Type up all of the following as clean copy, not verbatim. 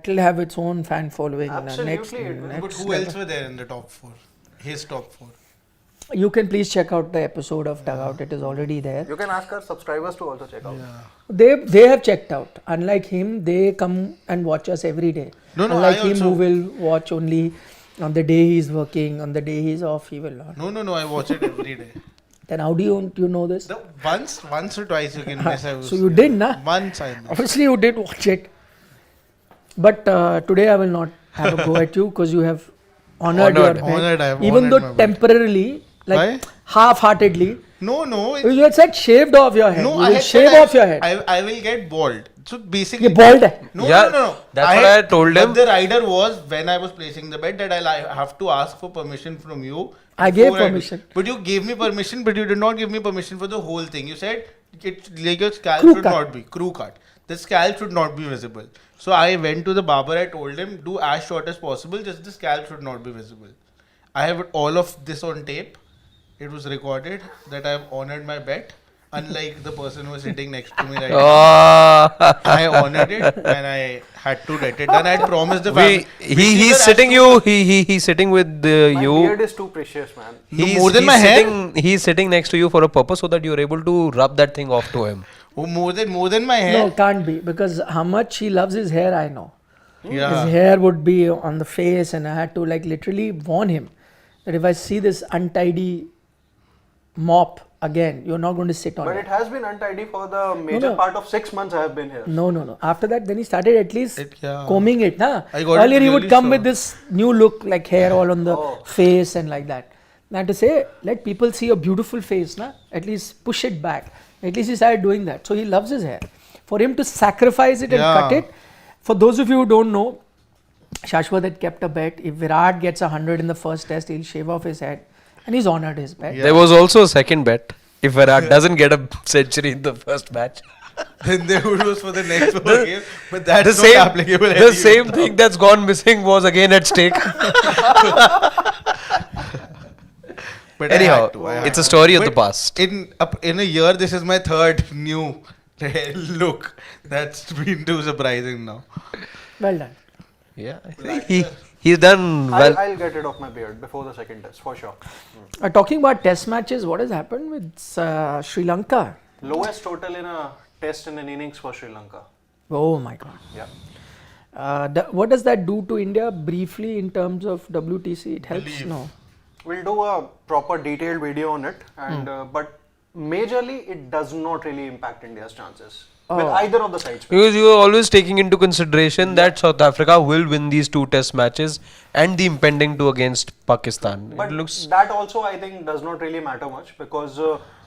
It'll have its own fan following. Absolutely. But who else were there in the top 4? His top 4. You can please check out the episode of Dugout. It is already there. You can ask our subscribers to also check out. They have checked out. Unlike him, they come and watch us every day. Unlike him, who will watch only on the day he's working, on the day he's off, he will not. No, I watch it every day. Then how do you know this? Once or twice you can miss. So you did, na? Once I know. Obviously you did watch it. But today I will not have a go at you because you have honored your bet. Even though temporarily, like half-heartedly. No. You had said shaved off your head. No, you will shave off your head. I will get bald. So basically, You're bald. No. That's what I told him. But the rider was when I was placing the bet that I have to ask for permission from you. I gave permission. But you gave me permission, but you did not give me permission for the whole thing. You said like your scalp should not be crew cut. The scalp should not be visible. So I went to the barber. I told him do as short as possible. Just the scalp should not be visible. I have all of this on tape. It was recorded that I have honored my bet. Unlike the person who was sitting next to me right now. I honored it and I had to get it done. I had promised the family. He's sitting with you. My beard is too precious, man. More than my hair? He's sitting next to you for a purpose so that you're able to rub that thing off to him. Oh, more than my hair? No, can't be, because how much he loves his hair, I know. Yeah. His hair would be on the face, and I had to like literally warn him that if I see this untidy mop again, you're not going to sit on But it. it has been untidy for the major part of 6 months I have been here. No. After that, then he started at least yeah. combing it. Nah? I got Earlier it he would really come short. with this new look, like hair all on the face and like that. I had to say, let people see a beautiful face. Nah? At least push it back. At least he started doing that. So he loves his hair. For him to sacrifice it and cut it, for those of you who don't know, Shashwat had kept a bet. If Virat gets 100 in the first test, he'll shave off his head. And he's honored his bet. There was also a second bet. If Virat doesn't get a century in the first match, then they would lose for the next 4 games. But that's not applicable. The same thing that's gone missing was again at stake. But anyhow, it's a story of the past. In a year, this is my third new look. That's been too surprising now. Well done. Yeah, he's done well. I'll get rid of my beard before the second test, for sure. Talking about test matches, what has happened with Sri Lanka? Lowest total in a test in an innings for Sri Lanka. Oh my God. Yeah. What does that do to India briefly in terms of WTC? It helps? No. We'll do a proper detailed video on it, and but majorly it does not really impact India's chances with either of the sides. Because you are always taking into consideration that South Africa will win these 2 test matches and the impending 2 against Pakistan. But that also I think does not really matter much, because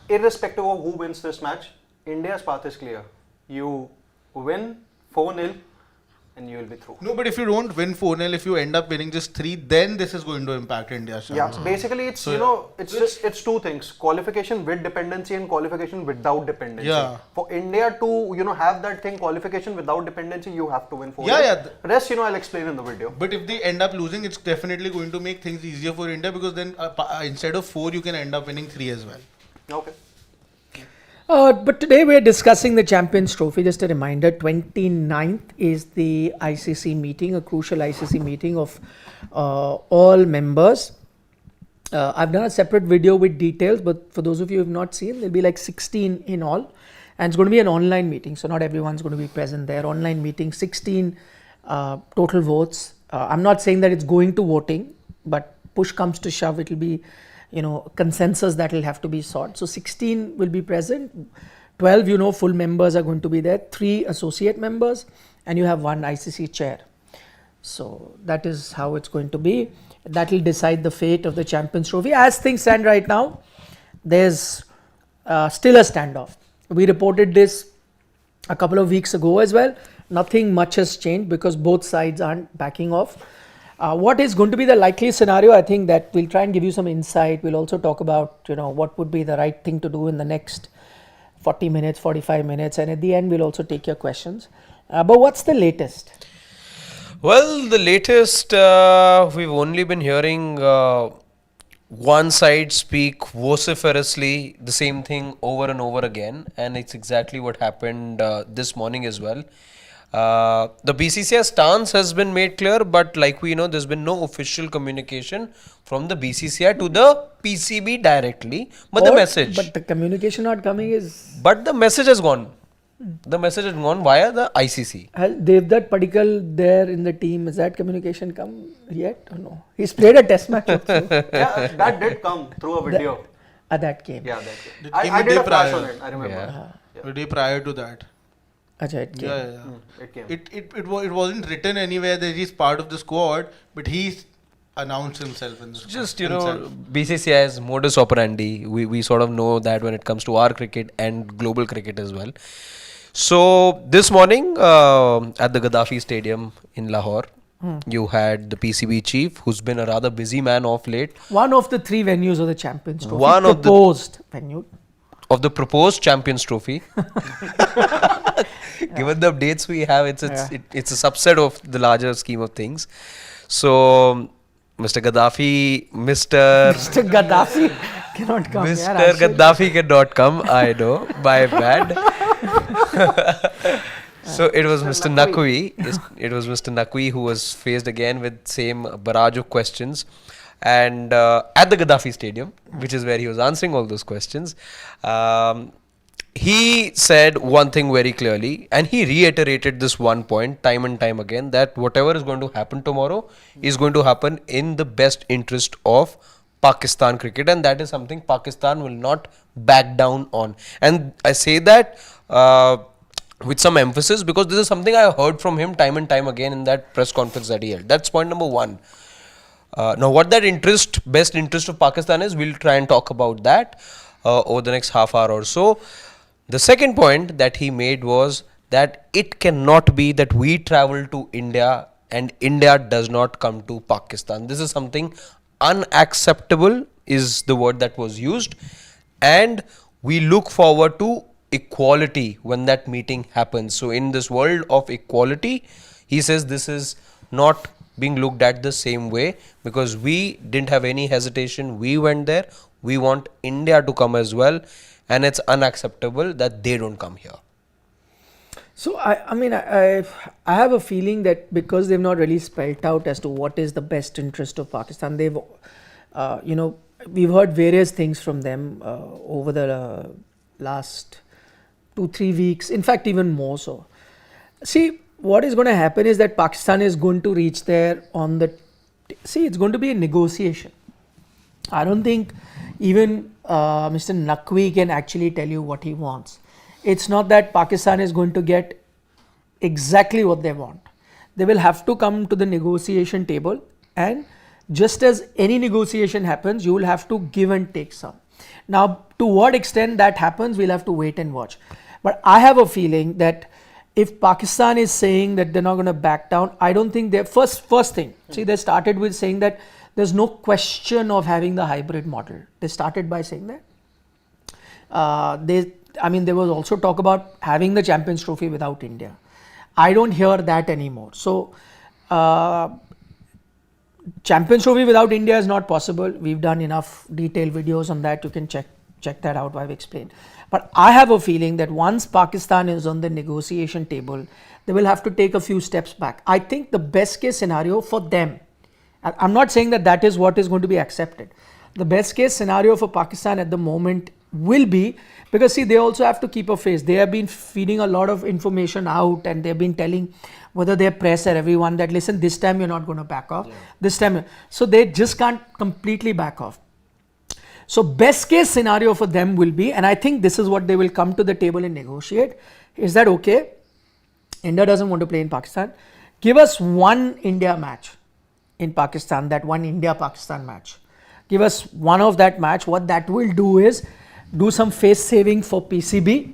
irrespective of who wins this match, India's path is clear. You win 4-0 and you will be through. No, but if you don't win 4-0, if you end up winning just 3, then this is going to impact India's chances. Yeah, basically it's it's 2 things: qualification with dependency and qualification without dependency. Yeah. For India to have that thing, qualification without dependency, you have to win 4. Yeah. Rest I'll explain in the video. But if they end up losing, it's definitely going to make things easier for India, because then instead of 4, you can end up winning 3 as well. Okay. But today we are discussing the Champions Trophy. Just a reminder, 29th is the ICC meeting, a crucial ICC meeting of all members. I've done a separate video with details, but for those of you who have not seen, there'll be like 16 in all. And it's going to be an online meeting, so not everyone's going to be present there. Online meeting, 16 total votes. I'm not saying that it's going to voting, but push comes to shove, it'll be consensus that will have to be sought. So 16 will be present, 12 full members are going to be there, 3 associate members, and you have 1 ICC chair. So that is how it's going to be. That will decide the fate of the Champions Trophy. As things stand right now, there's still a standoff. We reported this a couple of weeks ago as well. Nothing much has changed because both sides aren't backing off. What is going to be the likely scenario? I think that we'll try and give you some insight. We'll also talk about what would be the right thing to do in the next 40 minutes, 45 minutes, and at the end we'll also take your questions. But what's the latest? Well, the latest, we've only been hearing one side speak vociferously the same thing over and over again, and it's exactly what happened this morning as well. The BCCI stance has been made clear, but like we know, there's been no official communication from the BCCI to the PCB directly. But the message, But the communication not coming is. but the message has gone. The message has gone via the ICC. Devdutt Padikkal there in the team, is that communication come yet or no? He's played a test match also Yeah, that did come through a video. at that game. Yeah, that did. It I came a did day a flash prior. on it, I remember. Yeah. A day prior to that. Acha, it came. Yeah. It came. It wasn't written anywhere that he's part of the squad, but he's announced himself in the squad. Just, BCCI's modus operandi, we sort of know that when it comes to our cricket and global cricket as well. So, this morning at the Gaddafi Stadium in Lahore, you had the PCB chief, who's been a rather busy man of late, One of the 3 venues of the Champions Trophy. One of the- proposed venue. of the proposed Champions Trophy. Given the updates we have, it's a subset of the larger scheme of things. So, Mr. Gaddafi, Mr. Mr. Gaddafi cannot come. Mr. Gaddafi cannot come, I know, my bad. So it was Mr. Naqvi. It was Mr. Naqvi who was faced again with same barrage of questions, and at the Gaddafi Stadium, which is where he was answering all those questions, he said one thing very clearly, and he reiterated this one point time and time again, that whatever is going to happen tomorrow is going to happen in the best interest of Pakistan cricket, and that is something Pakistan will not back down on. And I say that with some emphasis because this is something I heard from him time and time again in that press conference that he held. That's point number one. Now, what that best interest of Pakistan is, we'll try and talk about that over the next half hour or so. The second point that he made was that it cannot be that we travel to India and India does not come to Pakistan. This is something unacceptable, is the word that was used, and we look forward to equality when that meeting happens. So in this world of equality, he says this is not being looked at the same way, because we didn't have any hesitation. We went there. We want India to come as well, and it's unacceptable that they don't come here. So I have a feeling that because they've not really spelled out as to what is the best interest of Pakistan, they've we've heard various things from them over the last 2-3 weeks, in fact even more so. See, what is going to happen is that Pakistan is going to reach there on the it's going to be a negotiation. I don't think even Mr. Naqvi can actually tell you what he wants. It's not that Pakistan is going to get exactly what they want. They will have to come to the negotiation table, and just as any negotiation happens, you will have to give and take some. Now, to what extent that happens, we'll have to wait and watch. But I have a feeling that if Pakistan is saying that they're not going to back down, I don't think they're first thing. See, they started with saying that there's no question of having the hybrid model. They started by saying that. There was also talk about having the Champions Trophy without India. I don't hear that anymore. So, Champions Trophy without India is not possible. We've done enough detailed videos on that. You can check that out. I've explained. But I have a feeling that once Pakistan is on the negotiation table, they will have to take a few steps back. I think the best case scenario for them, I'm not saying that is what is going to be accepted. The best case scenario for Pakistan at the moment will be, because see, they also have to keep a face. They have been feeding a lot of information out, and they've been telling whether their press or everyone that, listen, this time you're not going to back off. This time, so they just can't completely back off. So best case scenario for them will be, and I think this is what they will come to the table and negotiate, is that okay, India doesn't want to play in Pakistan, give us one India match in Pakistan, that one India-Pakistan match. Give us one of that match. What that will do is do some face saving for PCB,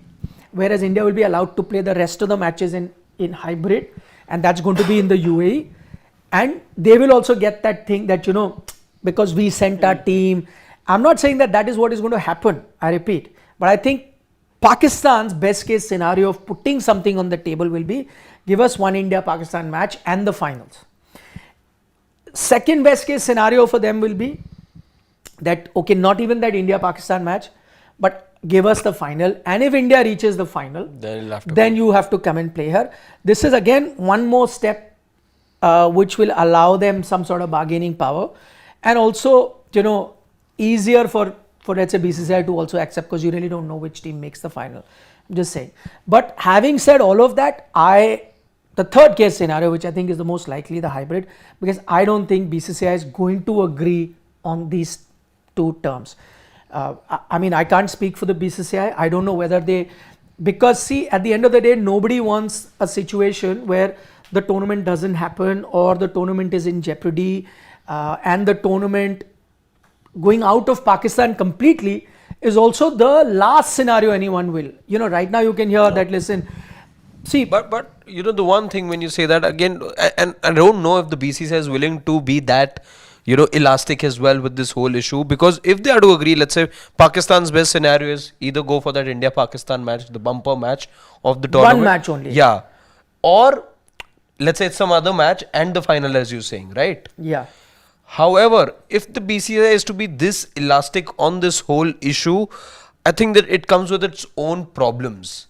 whereas India will be allowed to play the rest of the matches in hybrid, and that's going to be in the UAE. And they will also get that thing that, because we sent our team. I'm not saying that is what is going to happen, I repeat, but I think Pakistan's best case scenario of putting something on the table will be, give us one India-Pakistan match and the finals. Second best case scenario for them will be that, okay, not even that India-Pakistan match, but give us the final, and if India reaches the final, Then you'll have to then you have to come and play her. This is again one more step which will allow them some sort of bargaining power, and also, you know, easier for let's say BCCI to also accept, because you really don't know which team makes the final. I'm just saying. But having said all of that, the third case scenario, which I think is the most likely, the hybrid, because I don't think BCCI is going to agree on these two terms. I mean, I can't speak for the BCCI. I don't know whether because see, at the end of the day, nobody wants a situation where the tournament doesn't happen or the tournament is in jeopardy, and the tournament going out of Pakistan completely is also the last scenario anyone will. You know, right now you can hear that, listen, see. But you know, the one thing when you say that again, and I don't know if the BCCI is willing to be that, you know, elastic as well with this whole issue, because if they are to agree, let's say Pakistan's best scenario is either go for that India-Pakistan match, the bumper match of the tournament. One match only. Yeah. Or let's say it's some other match and the final, as you're saying, right? Yeah. However, if the BCCI is to be this elastic on this whole issue, I think that it comes with its own problems.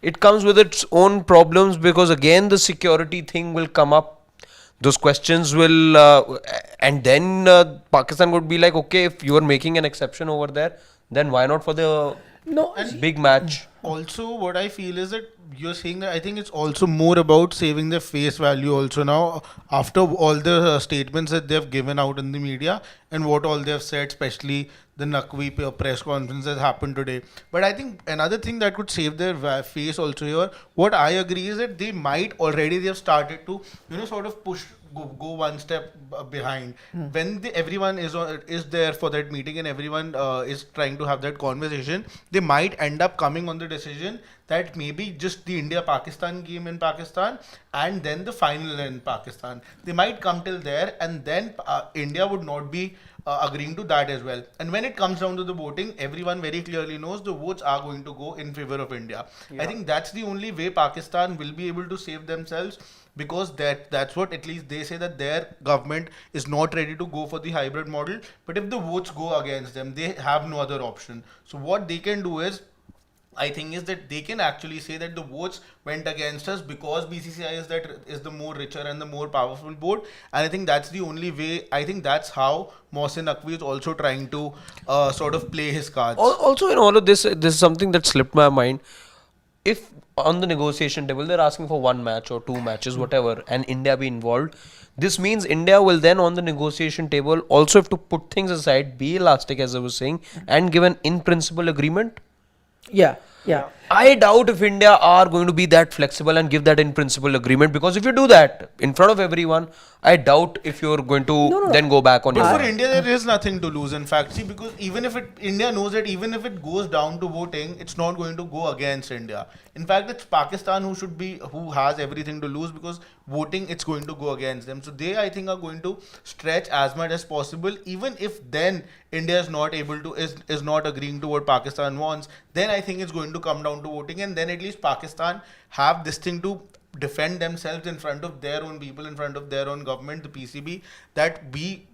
It comes with its own problems because again the security thing will come up. Those questions will, and then Pakistan would be like, okay, if you are making an exception over there, then why not for the big match? Also, what I feel is that you're saying that I think it's also more about saving their face value also now, after all the statements that they've given out in the media and what all they've said, especially the Naqvi press conference that happened today. But I think another thing that could save their face also here, what I agree is that they have started to, you know, sort of go one step behind. When everyone is there for that meeting and everyone is trying to have that conversation, they might end up coming on the decision that maybe just the India-Pakistan game in Pakistan and then the final in Pakistan. They might come till there, and then India would not be agreeing to that as well. And when it comes down to the voting, everyone very clearly knows the votes are going to go in favor of India. Yeah. I think that's the only way Pakistan will be able to save themselves, because that's what at least they say, that their government is not ready to go for the hybrid model. But if the votes go against them, they have no other option. So what they can do is, I think, is that they can actually say that the votes went against us because BCCI is the more richer and the more powerful board, and I think that's the only way. I think that's how Mohsin Naqvi is also trying to sort of play his cards. Also, in all of this is something that slipped my mind. If on the negotiation table they're asking for one match or two matches, whatever, and India be involved, this means India will then on the negotiation table also have to put things aside, be elastic as I was saying, and give an in principle agreement. Yeah. I doubt if India are going to be that flexible and give that in principle agreement, because if you do that in front of everyone, I doubt if you're going to then go back on your But for mind. India, there is nothing to lose. In fact, see, because India knows that even if it goes down to voting, it's not going to go against India. In fact, it's Pakistan who has everything to lose, because voting, it's going to go against them. So they, I think, are going to stretch as much as possible. Even if then India is not able to, is not agreeing to what Pakistan wants, then I think it's going to come down to voting, and then at least Pakistan have this thing to defend themselves in front of their own people, in front of their own government, the PCB, that we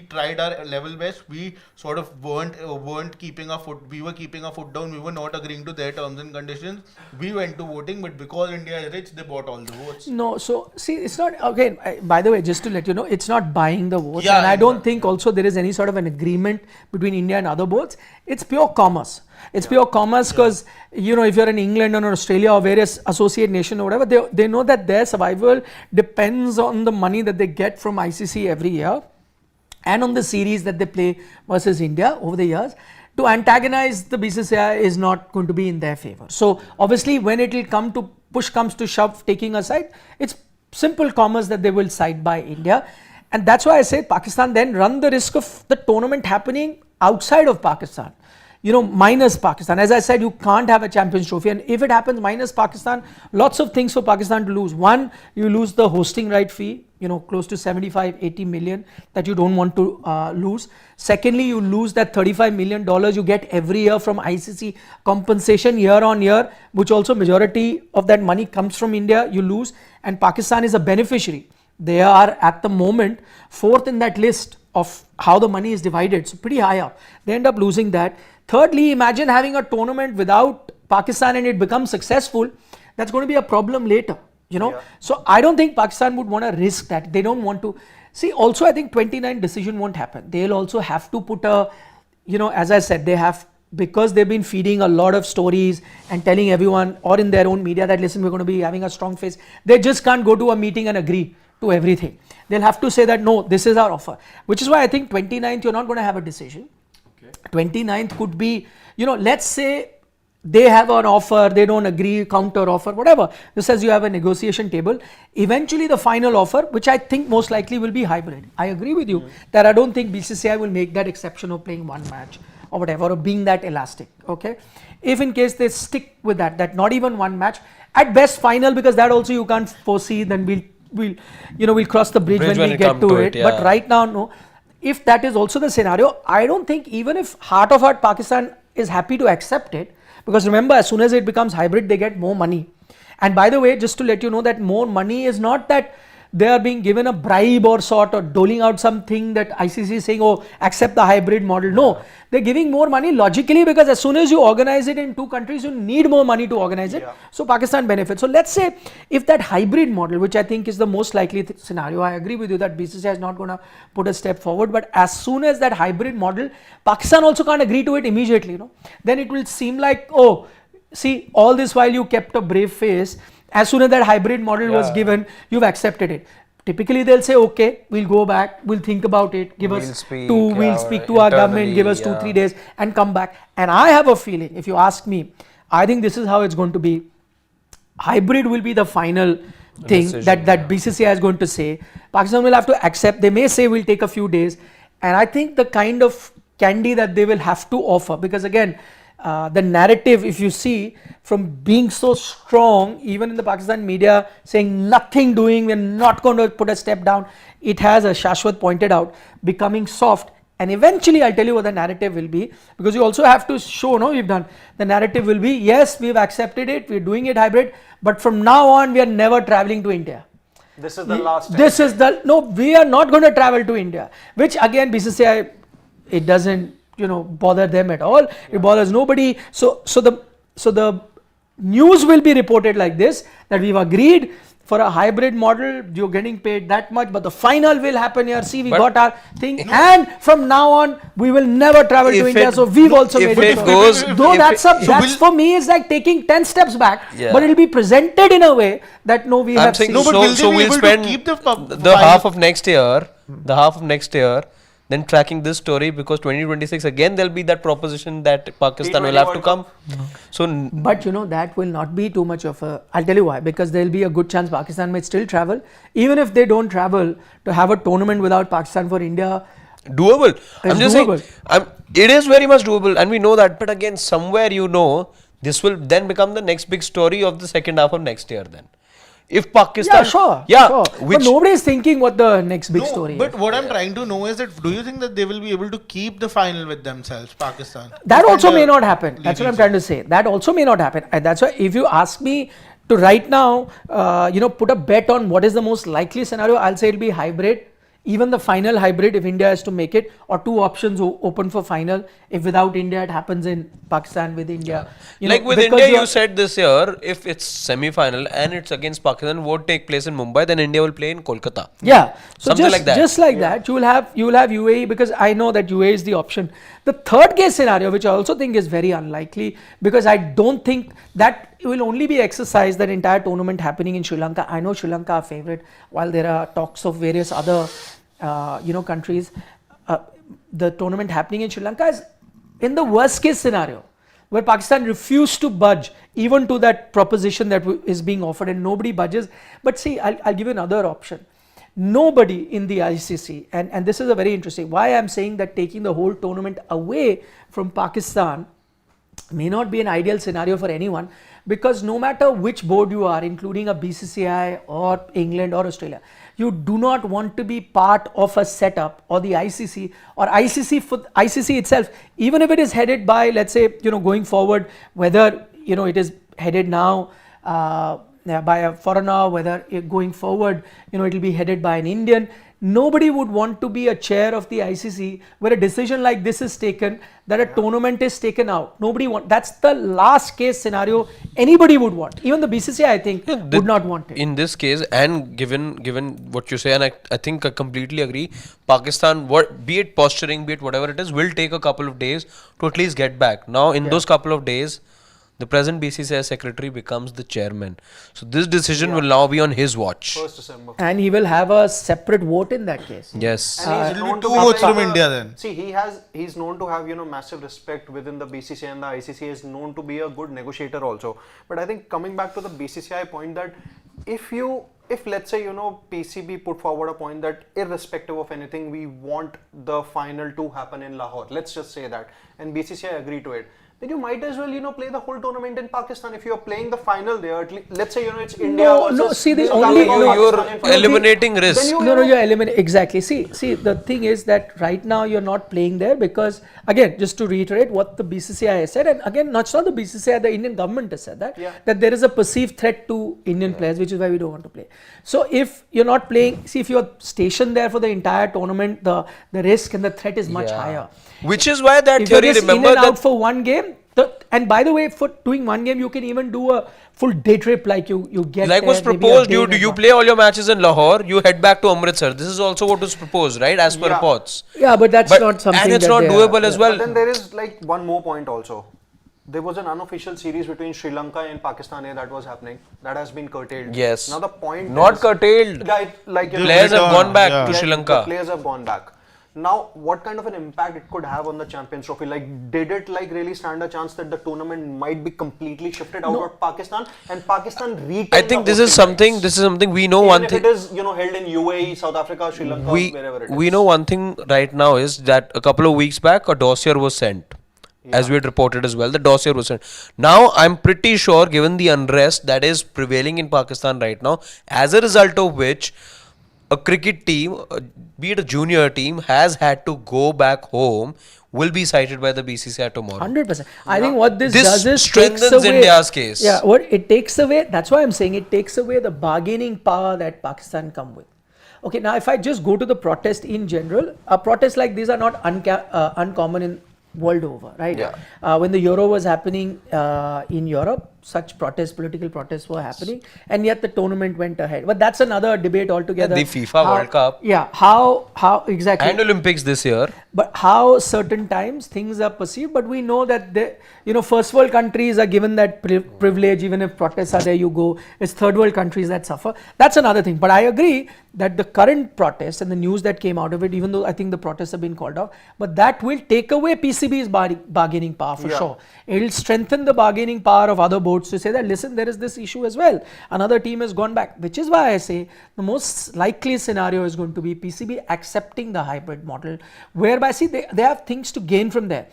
tried our level best. We sort of weren't keeping our foot. We were keeping our foot down. We were not agreeing to their terms and conditions. We went to voting, but because India is rich, they bought all the votes. No, so see, it's not, again, by the way, just to let you know, it's not buying the votes. Yeah, and I don't think also there is any sort of an agreement between India and other boards. It's pure commerce. It's pure commerce, because, you know, if you're in England or Australia or various associate nation or whatever, they know that their survival depends on the money that they get from ICC every year, and on the series that they play versus India over the years. To antagonize the BCCI is not going to be in their favor. So obviously when it will come to push comes to shove, taking a side, it's simple commerce that they will side by India. And that's why I say Pakistan then run the risk of the tournament happening outside of Pakistan. You know, minus Pakistan. As I said, you can't have a Champions Trophy, and if it happens minus Pakistan, lots of things for Pakistan to lose. One, you lose the hosting right fee, you know, close to 75-80 million that you don't want to lose. Secondly, you lose that $35 million you get every year from ICC compensation year on year, which also majority of that money comes from India, you lose, and Pakistan is a beneficiary. They are at the moment 4th in that list of how the money is divided, so pretty high up. They end up losing that. Thirdly, imagine having a tournament without Pakistan and it becomes successful. That's going to be a problem later, you know. Yeah. So I don't think Pakistan would want to risk that. They don't want to. See, also I think 29 decision won't happen. They'll also have to put a, you know, as I said, they have, because they've been feeding a lot of stories and telling everyone or in their own media that listen, we're going to be having a strong face. They just can't go to a meeting and agree to everything. They'll have to say that no, this is our offer, which is why I think 29th you're not going to have a decision. 29th could be, you know, let's say they have an offer, they don't agree, counter offer, whatever. Just as you have a negotiation table, eventually the final offer, which I think most likely will be hybrid. I agree with you that I don't think BCCI will make that exception of playing one match or whatever, or being that elastic, okay? If in case they stick with that not even one match, at best final, because that also you can't foresee, then we'll cross the bridge when we get to it. Yeah. But right now, no. If that is also the scenario, I don't think even if heart of heart Pakistan is happy to accept it, because remember, as soon as it becomes hybrid, they get more money. And by the way, just to let you know that more money is not that they are being given a bribe or sort or doling out something that ICC is saying, oh, accept the hybrid model. No, they're giving more money logically, because as soon as you organize it in two countries, you need more money to organize it. Yeah. So Pakistan benefits. So let's say if that hybrid model, which I think is the most likely scenario, I agree with you that BCCI is not going to put a step forward, but as soon as that hybrid model, Pakistan also can't agree to it immediately, you know, then it will seem like, oh, see, all this while you kept a brave face. As soon as that hybrid model was given, you've accepted it. Typically, they'll say, okay, we'll go back, we'll think about it, give us we'll speak to our government, give us 2-3 days and come back. And I have a feeling, if you ask me, I think this is how it's going to be. Hybrid will be the final thing that BCCI is going to say. Pakistan will have to accept. They may say we'll take a few days. And I think the kind of candy that they will have to offer, because again, the narrative, if you see, from being so strong, even in the Pakistan media, saying nothing doing, we're not going to put a step down, it has, as Shashwat pointed out, becoming soft. And eventually, I'll tell you what the narrative will be, because you also have to show, no, we've done. The narrative will be, yes, we've accepted it, we're doing it hybrid, but from now on, we are never traveling to India. This is the last time. This is the, no, we are not going to travel to India, which again, BCCI, it doesn't, you know, bother them at all. It bothers nobody. So the news will be reported like this, that we've agreed for a hybrid model, you're getting paid that much, but the final will happen here. See, we got our thing, and from now on, we will never travel to India. So we've also made it. Though that's for me is like taking 10 steps back, but it'll be presented in a way that no, we have seen. No, but will they be we'll able to spend keep the half of next year, then tracking this story, because 2026 again there'll be that proposition that Pakistan will have to come. So, but you know, that will not be too much of a, I'll tell you why, because there'll be a good chance Pakistan might still travel. Even if they don't travel, to have a tournament without Pakistan for India, doable. I'm just doable. saying, it is very much doable, and we know that. But again, somewhere, you know, this will then become the next big story of the second half of next year. Then, if Pakistan, sure. Which but nobody is thinking what the next big story is. But what I'm trying to know is that, do you think that they will be able to keep the final with themselves, Pakistan? That also may not happen. That's what I'm trying to say. That also may not happen. And that's why if you ask me to right now, put a bet on what is the most likely scenario, I'll say it'll be hybrid. Even the final hybrid, if India is to make it, or two options open for final. If without India, it happens in Pakistan with India. Like with India, you said this year, if it's semi-final and it's against Pakistan, won't take place in Mumbai, then India will play in Kolkata. Yeah, so something like that. Just like that, you will have UAE, because I know that UAE is the option. The third case scenario, which I also think is very unlikely, because I don't think that will only be exercised, that entire tournament happening in Sri Lanka. I know Sri Lanka are favorite, while there are talks of various other countries. The tournament happening in Sri Lanka is in the worst case scenario, where Pakistan refused to budge even to that proposition that is being offered, and nobody budges. But see, I'll give you another option. Nobody in the ICC, and this is a very interesting, why I'm saying that taking the whole tournament away from Pakistan may not be an ideal scenario for anyone, because no matter which board you are, including a BCCI or England or Australia, you do not want to be part of a setup, or the ICC or ICC itself, even if it is headed by, let's say, going forward, whether it is headed now by a foreigner, whether going forward, it will be headed by an Indian. Nobody would want to be a chair of the ICC where a decision like this is taken, that a tournament is taken out. Nobody want. That's the last case scenario anybody would want. Even the BCCI, I think, would not want it. In this case, and given what you say, and I think I completely agree, Pakistan, be it posturing, be it whatever it is, will take a couple of days to at least get back. Now, in those couple of days, the present BCCI secretary becomes the chairman. So this decision will now be on his watch. 1st December. And he will have a separate vote in that case. Yes. And he's It'll known be to two be votes like from a- India then. See, he's known to have massive respect within the BCCI, and the ICC is known to be a good negotiator also. But I think coming back to the BCCI point, that if let's say PCB put forward a point that irrespective of anything, we want the final to happen in Lahore. Let's just say that, and BCCI agree to it. Then you might as well, play the whole tournament in Pakistan. If you're playing the final there, at least, let's say, it's India versus... No, see, the South only... Africa or you're Pakistan in final. eliminating Then risk. you- No, you're eliminating. Exactly. See, the thing is that right now you're not playing there because, again, just to reiterate what the BCCI has said, and again, not the BCCI, the Indian government has said that there is a perceived threat to Indian players, which is why we don't want to play. So if you're not playing, see, if you're stationed there for the entire tournament, the risk and the threat is much higher. Which is why that If you're theory, just remember in and out that. for one game, and by the way, for doing one game, you can even do a full day trip, like you get Like there, was maybe a proposed, day in you advance. play all your matches in Lahore, you head back to Amritsar. This is also what was proposed, right? As per Yeah. reports. Yeah, but that's not something. And it's that not they are- doable as well. But then there is like one more point also. There was an unofficial series between Sri Lanka and Pakistan that was happening. That has been curtailed. Yes. Now the point Not is, curtailed. Like Players have gone back to Yeah, Sri The Lanka. players have gone back. Now, what kind of an impact it could have on the Champions Trophy? Like, did it really stand a chance that the tournament might be completely shifted out of Pakistan and Pakistan retain I think the this is hosting rights? something we know Even one if thing. it is held in UAE, South Africa, Sri Lanka, wherever it is. We know one thing right now is that a couple of weeks back a dossier was sent. As we had reported as well, the dossier was sent. Now I'm pretty sure, given the unrest that is prevailing in Pakistan right now, as a result of which a cricket team, be it a junior team, has had to go back home, will be cited by the BCCI tomorrow. 100%. I think what this This does is strengthens takes away, India's case. Yeah, what it takes away, that's why I'm saying it takes away the bargaining power that Pakistan come with. Okay, now if I just go to the protest in general, protests like these are not uncommon in world over, right? Yeah. When the Euro was happening in Europe, such political protests were happening, and yet the tournament went ahead. But that's another debate altogether. The FIFA World Cup. Yeah, how exactly. And Olympics this year. But how certain times things are perceived, but we know that first world countries are given that privilege. Even if protests are there, you go. It's third world countries that suffer. That's another thing. But I agree that the current protests and the news that came out of it, even though I think the protests have been called off, but that will take away PCB's bargaining power for sure. It will strengthen the bargaining power of other boards to say that, listen, there is this issue as well. Another team has gone back, which is why I say the most likely scenario is going to be PCB accepting the hybrid model, whereby, see, they have things to gain from there.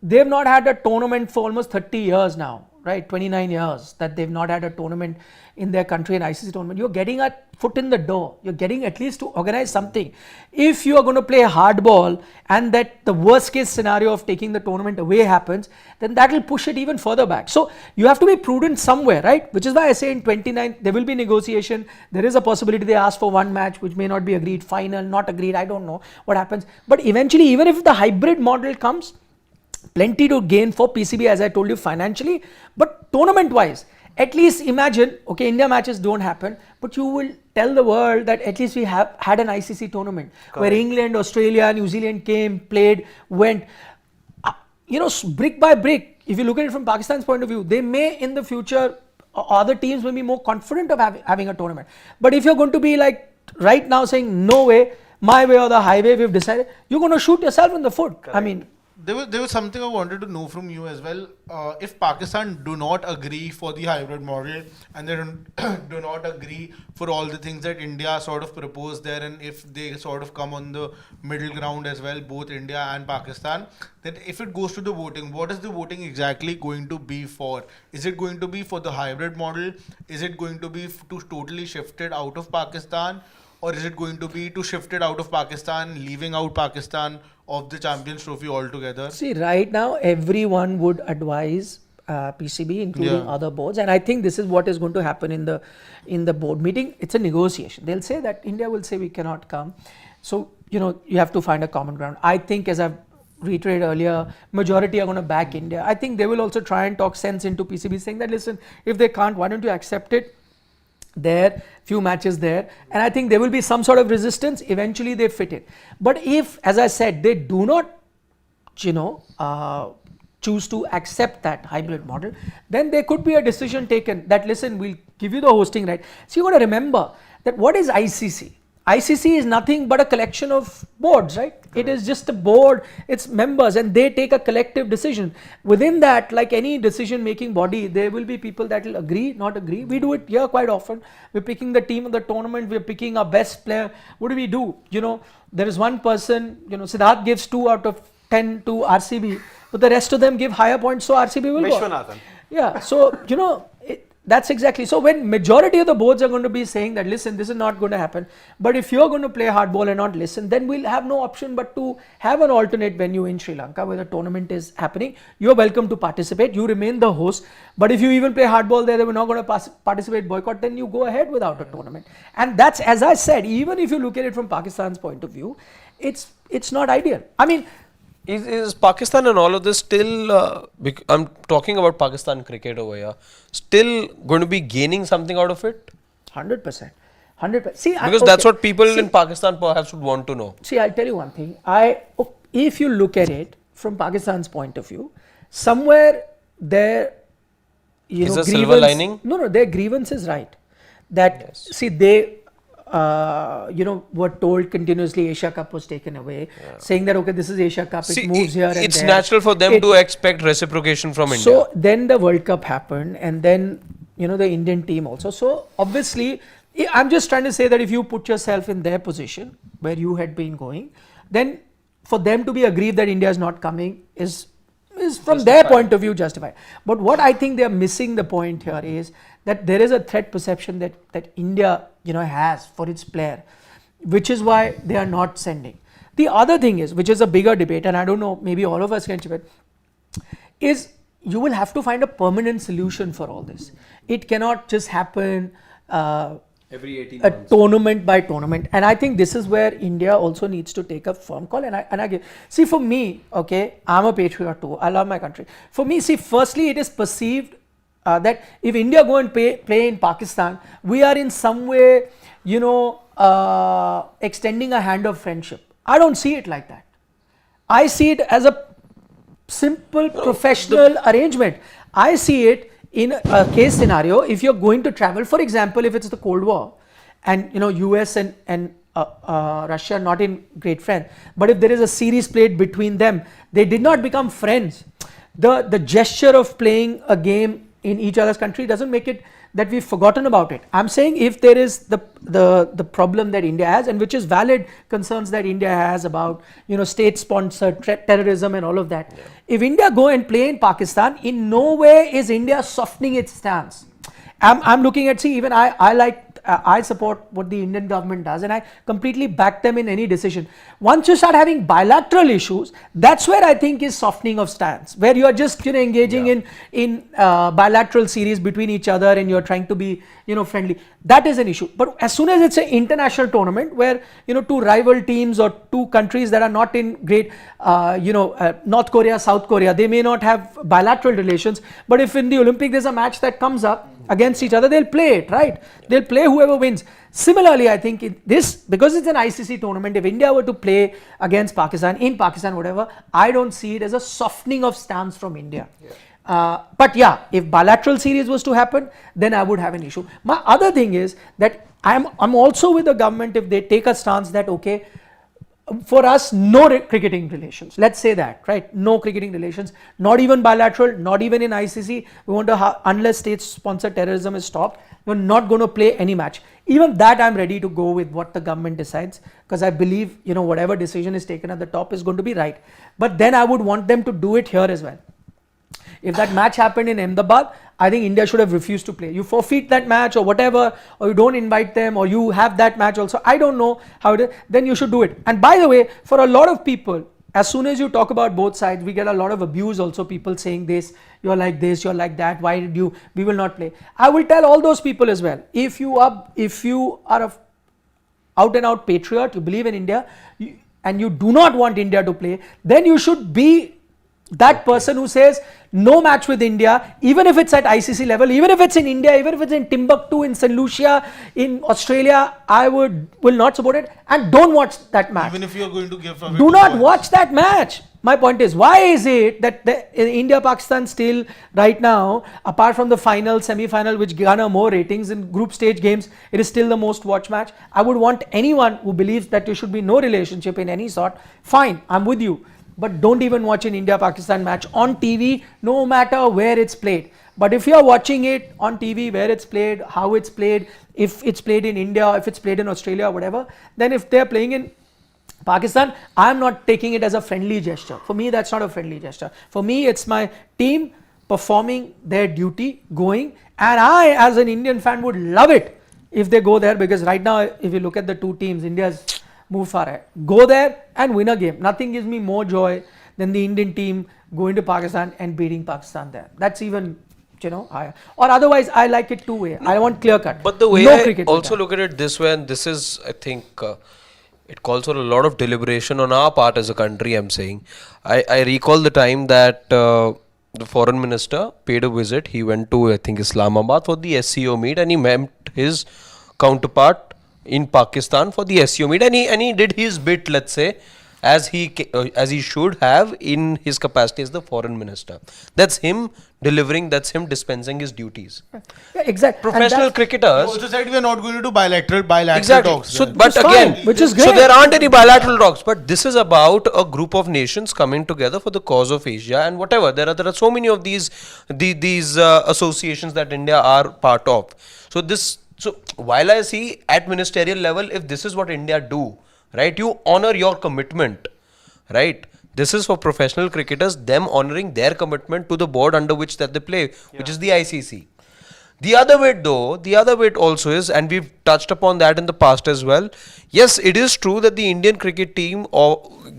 They've not had a tournament for almost 30 years now, right? 29 years that they've not had a tournament in their country, an ICC tournament. You're getting a foot in the door. You're getting at least to organize something. If you are going to play hardball and that the worst case scenario of taking the tournament away happens, then that will push it even further back. So you have to be prudent somewhere, right? Which is why I say in 29, there will be negotiation. There is a possibility they ask for one match, which may not be agreed, final, not agreed. I don't know what happens. But eventually, even if the hybrid model comes, plenty to gain for PCB, as I told you, financially, but tournament wise, at least imagine, okay, India matches don't happen, but you will tell the world that at least we have had an ICC tournament where England, Australia, New Zealand came, played, went, brick by brick. If you look at it from Pakistan's point of view, they may in the future, other teams may be more confident of having a tournament. But if you're going to be like right now saying, no way, my way or the highway, we've decided, you're going to shoot yourself in the foot. Correct. I mean, There was something I wanted to know from you as well. If Pakistan do not agree for the hybrid model and they do not agree for all the things that India sort of proposed there, and if they sort of come on the middle ground as well, both India and Pakistan, then if it goes to the voting, what is the voting exactly going to be for? Is it going to be for the hybrid model? Is it going to be to totally shift it out of Pakistan? Or is it going to be to shift it out of Pakistan, leaving out Pakistan of the Champions Trophy altogether? see, right now, everyone would advise, PCB, including other boards, and I think this is what is going to happen in the board meeting. It's a negotiation. They'll say that India will say we cannot come, so you have to find a common ground. I think, as I've reiterated earlier, majority are going to back India. I think they will also try and talk sense into PCB, saying that listen, if they can't, why don't you accept it? There, few matches there, and I think there will be some sort of resistance. Eventually, they fit it. But if, as I said, they do not, choose to accept that hybrid model, then there could be a decision taken that listen, we'll give you the hosting right. So you got to remember that what is ICC? ICC is nothing but a collection of boards, right? It is just a board, it's members, and they take a collective decision. Within that, like any decision making body, there will be people that will agree, not agree. We do it here quite often. We're picking the team of the tournament, we're picking our best player. What do? There is one person, Siddharth gives 2 out of 10 to RCB, but the rest of them give higher points, so RCB will Vishwanathan. go. Yeah, so, that's exactly. So when majority of the boards are going to be saying that, listen, this is not going to happen, but if you're going to play hardball and not listen, then we'll have no option but to have an alternate venue in Sri Lanka where the tournament is happening. You're welcome to participate. You remain the host. But if you even play hardball there, we're not going to participate, boycott, then you go ahead without a tournament. And that's, as I said, even if you look at it from Pakistan's point of view, it's not ideal. I mean, Is Pakistan and all of this still, I'm talking about Pakistan cricket over here, still going to be gaining something out of it? 100%. 100%. See, because that's what people in Pakistan perhaps would want to know. See, I'll tell you one thing. If you look at it from Pakistan's point of view, somewhere there, is a silver lining? No, their grievance is right. That, see, they, were told continuously Asia Cup was taken away, saying that, okay, this is Asia Cup, it moves here and there. It's natural for them to expect reciprocation from India. So then the World Cup happened, and then, the Indian team also. So obviously, I'm just trying to say that if you put yourself in their position, where you had been going, then for them to be aggrieved that India is not coming is from their point of view justified. But what I think they are missing the point here is that there is a threat perception that India has for its player, which is why they are not sending. The other thing is, which is a bigger debate, and I don't know, maybe all of us can chip it, is you will have to find a permanent solution for all this. It cannot just happen every 18 months. Tournament by tournament, and I think this is where India also needs to take a firm call. And I see, for me, okay, I'm a patriot too. I love my country. For me, see, firstly, it is perceived that if India go and play in Pakistan, we are in some way, extending a hand of friendship. I don't see it like that. I see it as a simple professional arrangement. I see it in a case scenario. If you're going to travel, for example, if it's the Cold War, and US and Russia are not in great friends, but if there is a series played between them, they did not become friends. The gesture of playing a game in each other's country doesn't make it that we've forgotten about it. I'm saying if there is the problem that India has, and which is valid concerns that India has about state-sponsored terrorism and all of that. Yeah. If India go and play in Pakistan, in no way is India softening its stance. I'm looking at, see, even I support what the Indian government does, and I completely back them in any decision. Once you start having bilateral issues, that's where I think is softening of stance, where you are just engaging in bilateral series between each other, and you're trying to be friendly. That is an issue. But as soon as it's an international tournament where two rival teams or two countries that are not in great North Korea, South Korea, they may not have bilateral relations, but if in the Olympic there's a match that comes up against each other, they'll play it, right? They'll play whoever wins. Similarly, I think because it's an ICC tournament, if India were to play against Pakistan, in Pakistan, whatever, I don't see it as a softening of stance from India. Yeah. But yeah, if bilateral series was to happen, then I would have an issue. My other thing is that I'm also with the government if they take a stance that, okay, for us, no cricketing relations. Let's say that, right? No cricketing relations, not even bilateral, not even in ICC. We want to, unless state-sponsored terrorism is stopped, we're not going to play any match. Even that, I'm ready to go with what the government decides, because I believe, whatever decision is taken at the top is going to be right. But then I would want them to do it here as well. If that match happened in Ahmedabad, I think India should have refused to play. You forfeit that match or whatever, or you don't invite them, or you have that match also. I don't know how it is. Then you should do it. And by the way, for a lot of people, as soon as you talk about both sides, we get a lot of abuse also. People saying this, you're like this, you're like that. Why did you? We will not play. I will tell all those people as well. If you are a out and out patriot, you believe in India, and you do not want India to play, then you should be that person who says no match with India, even if it's at ICC level, even if it's in India, even if it's in Timbuktu, in St. Lucia, in Australia, I will not support it, and don't watch that match. Even if you're going to give away Do 2 not points. watch that match. My point is, why is it that India-Pakistan still right now, apart from the final, semi-final, which garner more ratings in group stage games, it is still the most watched match? I would want anyone who believes that there should be no relationship in any sort, fine, I'm with you. But don't even watch an India-Pakistan match on TV, no matter where it's played. But if you're watching it on TV, where it's played, how it's played, if it's played in India, if it's played in Australia, whatever, then if they're playing in Pakistan, I'm not taking it as a friendly gesture. For me, that's not a friendly gesture. For me, it's my team performing their duty, going, and I, as an Indian fan, would love it if they go there, because right now, if you look at the two teams, India's moved far ahead. Go there and win a game. Nothing gives me more joy than the Indian team going to Pakistan and beating Pakistan there. That's even, higher. Or otherwise, I like it two-way. I want clear cut. But the way no I cricket also with look at it this way, and this is, I think, it calls for a lot of deliberation on our part as a country, I'm saying. I recall the time that the foreign minister paid a visit. He went to, I think, Islamabad for the SCO meet, and he met his counterpart in Pakistan for the SCO meet, and he did his bit, let's say, as he should have in his capacity as the foreign minister. That's him delivering, that's him dispensing his duties. Yeah, exactly. Professional You cricketers. also said we are not going to do bilateral Exactly. talks. So, then. but Which is again, fine, which is so great. there aren't any bilateral talks. But this is about a group of nations coming together for the cause of Asia and whatever. There are so many of these associations that India are part of. So while I see at ministerial level, if this is what India do, right, you honor your commitment, right? This is for professional cricketers, them honoring their commitment to the board under which that they play, which is the ICC. The other bit also is, and we've touched upon that in the past as well. Yes, it is true that the Indian cricket team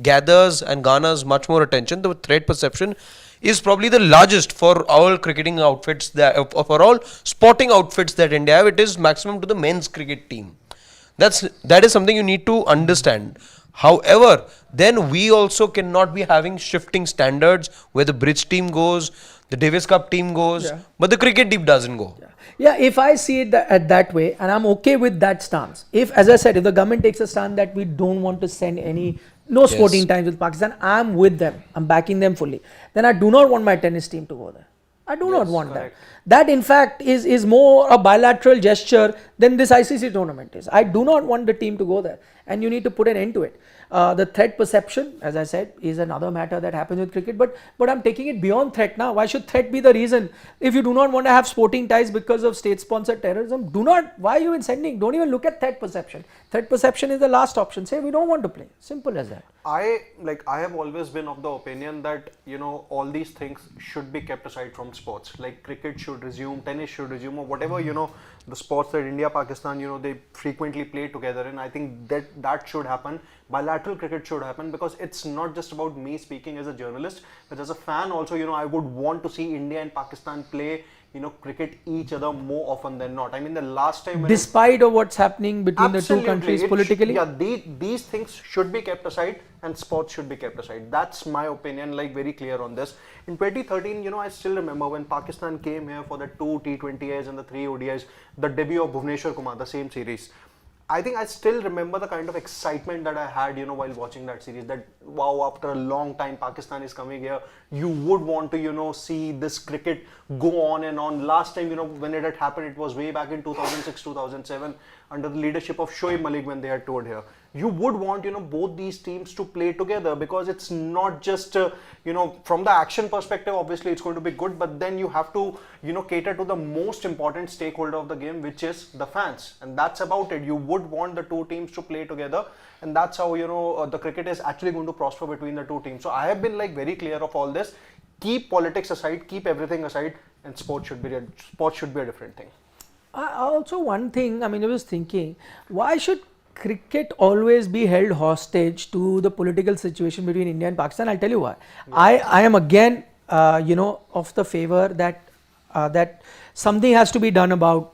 gathers and garners much more attention. The threat perception is probably the largest for all cricketing outfits, for all sporting outfits that India have. It is maximum to the men's cricket team. That is something you need to understand. However, then we also cannot be having shifting standards where the bridge team goes, the Davis Cup team goes, but the cricket team doesn't go. Yeah, if I see it that way, and I'm okay with that stance. If, as I said, if the government takes a stand that we don't want to send no sporting ties with Pakistan, I'm with them. I'm backing them fully. Then I do not want my tennis team to go there. I do not want correct. that. That in fact is more a bilateral gesture than this ICC tournament is. I do not want the team to go there, and you need to put an end to it. The threat perception, as I said, is another matter that happens with cricket, but I'm taking it beyond threat now. Why should threat be the reason? If you do not want to have sporting ties because of state-sponsored terrorism, why are you even sending? Don't even look at threat perception. Threat perception is the last option. Say we don't want to play. Simple as that. I have always been of the opinion that all these things should be kept aside from sports. Like cricket should resume, tennis should resume, or whatever the sports that India, Pakistan they frequently play together in. I think that should happen. Bilateral cricket should happen, because it's not just about me speaking as a journalist, but as a fan also. I would want to see India and Pakistan play cricket each other more often than not. I mean, the last time Despite of what's happening between the two countries politically. These things should be kept aside, and sports should be kept aside. That's my opinion, very clear on this. In 2013, I still remember when Pakistan came here for the 2 T20Is and the 3 ODIs, the debut of Bhuvneshwar Kumar, the same series. I think I still remember the kind of excitement that I had, while watching that series, that wow, after a long time Pakistan is coming here. You would want to, see this cricket go on and on. Last time, when it had happened, it was way back in 2006, 2007, under the leadership of Shoaib Malik when they had toured here. You would want, both these teams to play together, because it's not just, from the action perspective, obviously it's going to be good, but then you have to, cater to the most important stakeholder of the game, which is the fans. And that's about it. You would want the two teams to play together, and that's how, the cricket is actually going to prosper between the two teams. So I have been very clear of all this. Keep politics aside, keep everything aside, and sports should be a different thing. Also, one thing, I was thinking, why should cricket always be held hostage to the political situation between India and Pakistan? I'll tell you why. I am again, of the favor that something has to be done about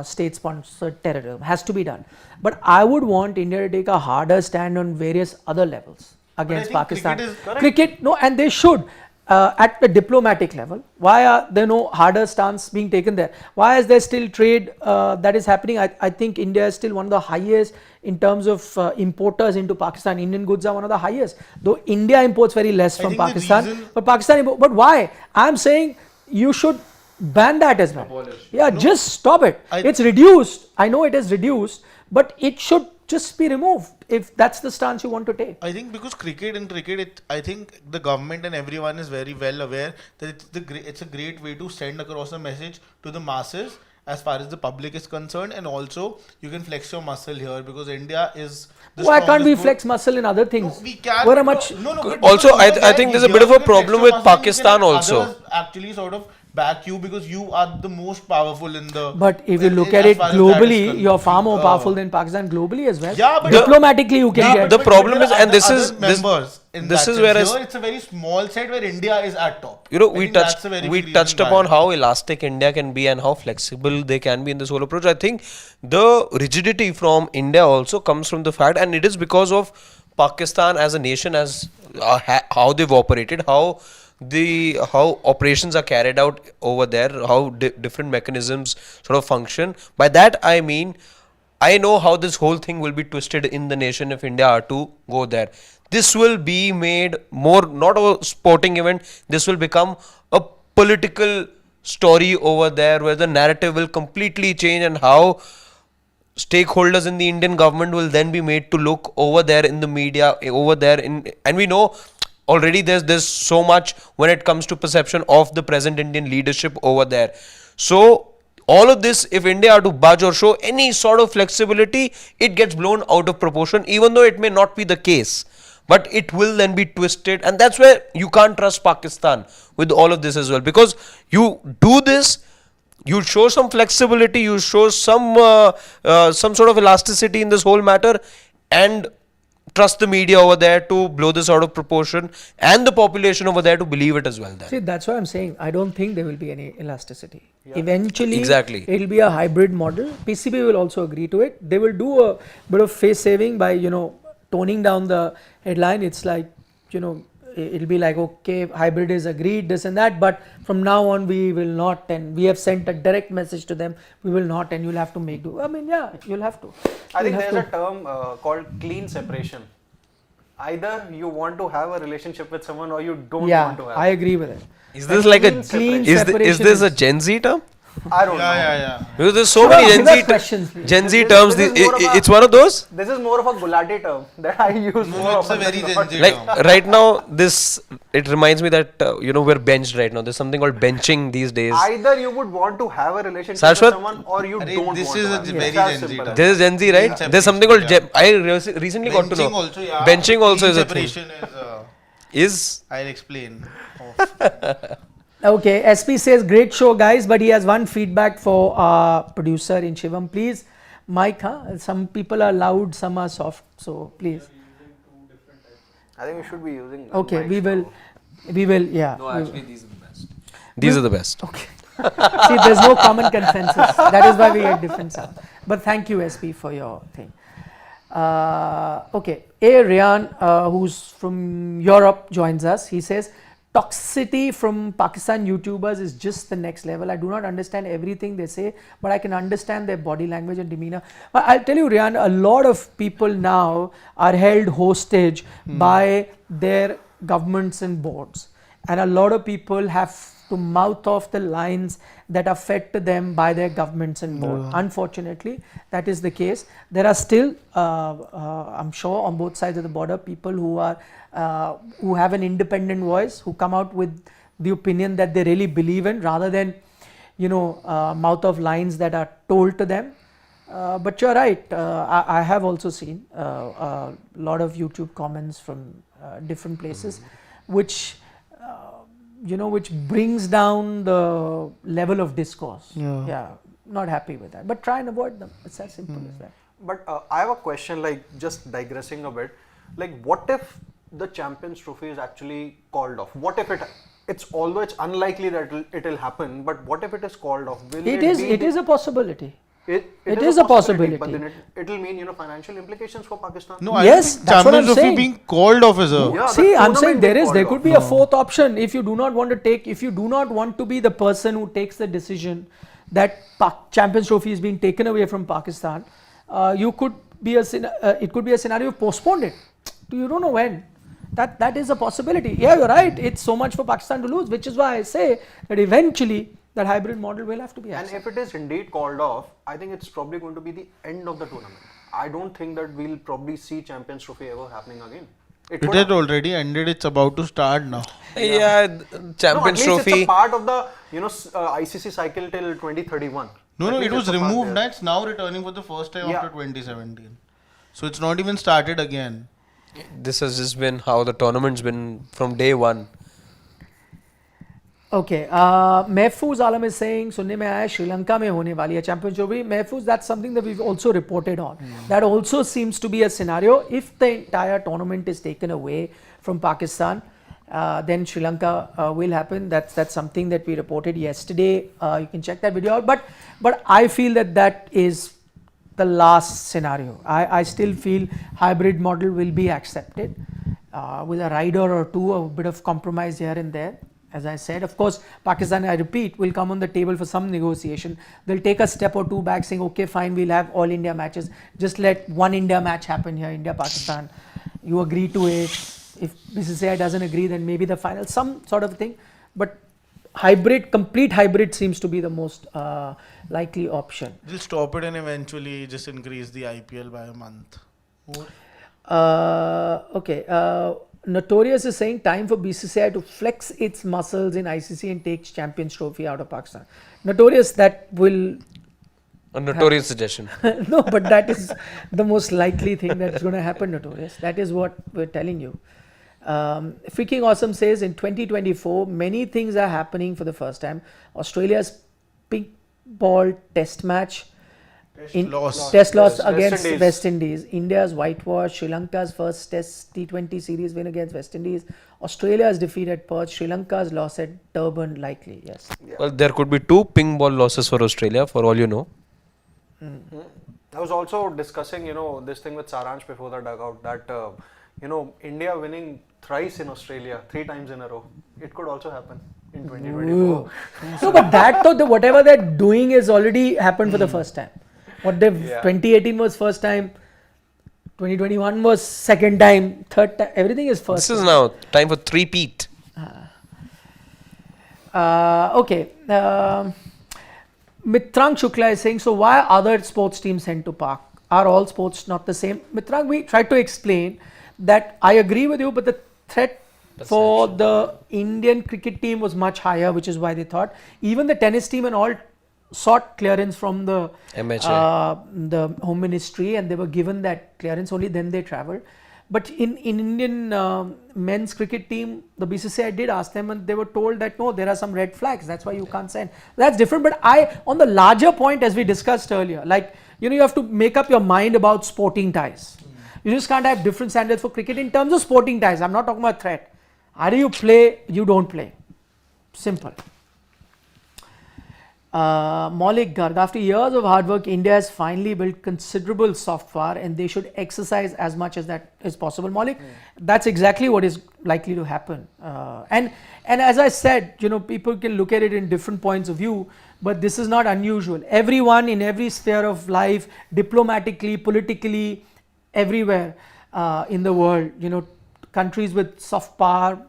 state-sponsored terrorism. Has to be done. But I would want India to take a harder stand on various other levels against think Pakistan. cricket is correct. Cricket, no, and they should. At the diplomatic level, why are there no harder stance being taken there? Why is there still trade that is happening? I think India is still one of the highest in terms of importers into Pakistan. Indian goods are one of the highest, though India imports very less from think the Pakistan. reason- But Pakistan, but why? I'm saying you should ban that as well. Yeah, just stop it. It's reduced. I know it is reduced, but it should just be removed if that's the stance you want to take. I think because cricket, I think the government and everyone is very well aware that it's a great way to send across a message to the masses as far as the public is concerned, and also you can flex your muscle here because India is. Why can't we flex muscle in other things? We can. We're a much but Also, because I think there's a bit of a here you can problem flex with your muscle, Pakistan you can also. others actually sort of back you because you are the most powerful in the. But if you look as at it far as that is globally, concerned. you're far more powerful than Pakistan globally as well. Yeah, but diplomatically you can get. the problem is, and this is members. this is where here it's a very small set where India is at top. you know I we think that's touched a very we big touched reason upon why. how elastic India can be and how flexible they can be in this whole approach. I think the rigidity from India also comes from the fact, and it is because of Pakistan as a nation, as how they've operated, how operations are carried out over there, how different mechanisms sort of function. By that I mean, I know how this whole thing will be twisted in the nation if India are to go there. This will be made more not a sporting event. This will become a political story over there where the narrative will completely change, and how stakeholders in the Indian government will then be made to look over there in the media, over there in, and we know already there's so much when it comes to perception of the present Indian leadership over there. So all of this, if India are to budge or show any sort of flexibility, it gets blown out of proportion, even though it may not be the case. But it will then be twisted, and that's where you can't trust Pakistan with all of this as well. Because you do this, you show some flexibility, you show some sort of elasticity in this whole matter, and trust the media over there to blow this out of proportion, and the population over there to believe it as well. Then. See, that's why I'm saying I don't think there will be any elasticity. Eventually, Exactly. it will be a hybrid model. PCB will also agree to it. They will do a bit of face saving by toning down the headline. It's like it'll be like, okay, hybrid is agreed, this and that, but from now on we will not, and we have sent a direct message to them, we will not, and you'll have to make do. I mean, yeah, you'll have to. I think there's a term called clean separation. Either you want to have a relationship with someone or you don't want to have. I agree with it. Is this like a Clean is separation this a is- Gen Z term? I don't know. Yeah. Because there's so Sure, many give us questions, please. Gen Z This terms. is more of a- It's one of those. This is more of a Gulati term that I use more No, it's a often very than Gen not. Z Like term. right now, it reminds me that we're benched right now. There's something called benching these days. Either you would want to have a relationship Shashwat? with someone or you Arey, don't this want is to a have. very It's as Gen Z simple term. as This is Gen Z, right? Clean There's something called separation, I recently got to know. Benching also, yeah. Benching also is Clean a thing. separation Is I'll explain. Okay, SP says great show guys, but he has one feedback for our producer in Shivam. Please, mic, some people are loud, some are soft, so please. I think we should be using. Okay, mics we now. will, yeah. no, actually these are the best. These are the best. Okay. See, there's no common consensus. That is why we get different sound. But thank you, SP, for your thing. Okay, Ryan, who's from Europe, joins us. He says, toxicity from Pakistan YouTubers is just the next level. I do not understand everything they say, but I can understand their body language and demeanor. But I'll tell you, Ryan, a lot of people now are held hostage by their governments and boards. And a lot of people have to mouth off the lines that are fed to them by their governments and board. Unfortunately, that is the case. There are still, I'm sure, on both sides of the border, people who are who have an independent voice, who come out with the opinion that they really believe in, rather than mouth off lines that are told to them. But you're right. I have also seen a lot of YouTube comments from different places, which which brings down the level of discourse. Yeah, not happy with that. But try and avoid them. It's as simple as that. But I have a question, like just digressing a bit. Like, what if the Champions Trophy is actually called off? What if it's although it's unlikely that it'll happen, but what if it is called off? Will It is a possibility. It is a possibility. But then it'll mean financial implications for Pakistan. No, I Yes, think that's what I'm Champions Trophy saying. being called off as a. Yeah, See, the I'm saying tournament there being is. There called could be a fourth option if you do not want to take. If you do not want to be the person who takes the decision that Champions Trophy is being taken away from Pakistan, you could be it could be a scenario of postponed it. You don't know when. That is a possibility. Yeah, you're right. It's so much for Pakistan to lose, which is why I say that eventually that hybrid model will have to be And accepted. if it is indeed called off, I think it's probably going to be the end of the tournament. I don't think that we'll probably see Champions Trophy ever happening again. It could had happen. already ended. It's about to start now. Yeah, No, Champions at least Trophy. it's a part of the ICC cycle till 2031. No, At it least was it's a part removed. there. Now it's now returning for the first time Yeah. after 2017. So it's not even started again. This has just been how the tournament's been from day one. Okay, Mehfooz Alam is saying सुनने में आया श्रीलंका में होने वाली है champions trophy. Mehfooz, that's something that we've also reported on. That also seems to be a scenario. If the entire tournament is taken away from Pakistan, then Sri Lanka will happen. That's something that we reported yesterday. You can check that video out. But I feel that is the last scenario. I still feel hybrid model will be accepted with a rider or two, a bit of compromise here and there. As I said, of course, Pakistan, I repeat, will come on the table for some negotiation. They'll take a step or two back saying, okay, fine, we'll have all India matches. Just let one India match happen here, India-Pakistan. You agree to it. If BCCI doesn't agree, then maybe the final, some sort of thing. But complete hybrid seems to be the most likely option. They'll stop it and eventually just increase the IPL by a month. Okay. Notorious is saying time for BCCI to flex its muscles in ICC and take Champions Trophy out of Pakistan. Notorious, that will A notorious suggestion. no, but that is the most likely thing that's going to happen, Notorious. That is what we're telling you. Freaking Awesome says in 2024, many things are happening for the first time. Australia's pink ball test match. Test loss against West Indies. India's whitewash. Sri Lanka's first test T20 series win against West Indies. Australia's defeat at Perth. Sri Lanka's loss at Durban, likely, yes. Well, there could be 2 ping ball losses for Australia, for all you know. I was also discussing, this thing with Saransh before the dugout that, India winning thrice in Australia, 3 times in a row. It could also happen in 2024. No, but whatever they're doing is already happened for the first time. 2018 was first time, 2021 was second time, third time, everything is first This is time. now time for 3-peat. Okay. Mitrang Shukla is saying, so why are other sports teams sent to Pak? Are all sports not the same? Mitrang, we tried to explain that I agree with you, but the threat for the Indian cricket team was much higher, which is why they thought. Even the tennis team and all sought clearance from the the Home Ministry, and they were given that clearance, only then they travelled. But in Indian men's cricket team, the BCCI did ask them, and they were told that no, there are some red flags, that's why you can't send. That's different. But on the larger point, as we discussed earlier, like, you have to make up your mind about sporting ties. You just can't have different standards for cricket in terms of sporting ties. I'm not talking about threat. Either you play, you don't play. Simple. Maulik Garg, after years of hard work, India has finally built considerable software, and they should exercise as much as that is possible. Maulik, that's exactly what is likely to happen. And as I said, people can look at it in different points of view, but this is not unusual. Everyone in every sphere of life, diplomatically, politically, everywhere in the world, countries with soft power